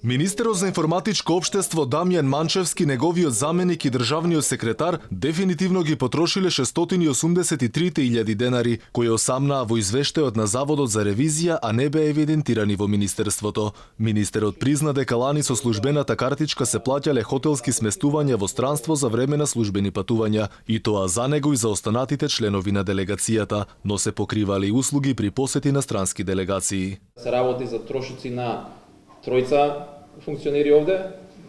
Министерот за информатичко општество Дамјан Манчевски, неговиот заменик и државниот секретар дефинитивно ги потрошиле 683.000 денари, кои осамнаа во извештајот на Заводот за ревизија, а не беа евидентирани во Министерството. Министерот призна дека лани со службената картичка се плаќале хотелски сместувања во странство за време на службени патувања, и тоа за него и за останатите членови на делегацијата, но се покривале и услуги при посети на странски делегации. Се работи за трошоци на тројца функционери овде,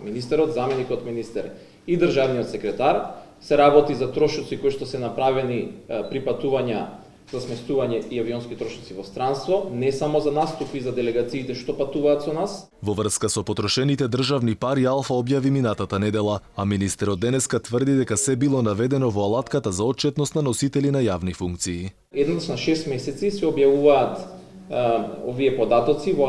министерот, заменикот министер и државниот секретар. Се работи за трошоци кои што се направени при патувања за сместување и авионски трошоци во странство, не само за наступи за делегациите што патуваат со нас. Во врска со потрошените државни пари Алфа објави минатата недела, а министерот денеска тврди дека се било наведено во алатката за отчетност на носители на јавни функции. Еднаш на 6 месеци се објавуваат овие податоци во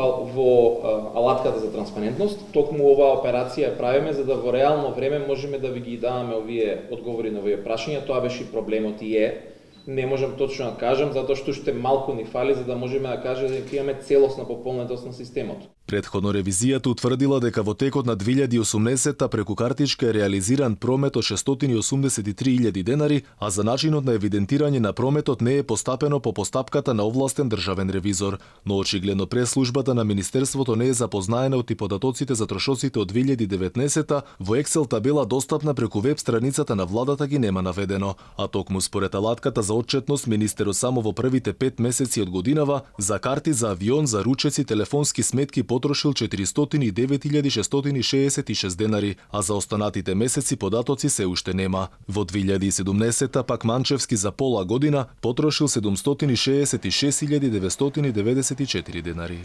алатката за транспарентност. Токму оваа операција ја правиме за да во реално време можеме да ви ги даваме овие одговори на овие прашања. Тоа беше проблемот и е. Не можам точно да кажам, затоа што уште малку ни фали за да можеме да кажеме дека имаме целосна пополнетост на системот. Претходно ревизијата утврдила дека во текот на 2018 преку картичка е реализиран промет од 683.000 денари, а за начинот на евидентирање на прометот не е постапено по постапката на овластен државен ревизор, но очигледно прес-службата на Министерството не е запознаена од податоците за трошоците од 2019 во Excel табела достапна преку веб страницата на владата ги нема наведено, а токму според алатката за отчетност министерот само во првите 5 месеци од годинава за карти за авион, за ручеци, телефонски сметки потрошил 409.666 денари, а за останатите месеци податоци се уште нема. Во 2017 пак Манчевски за пола година потрошил 766.994 денари.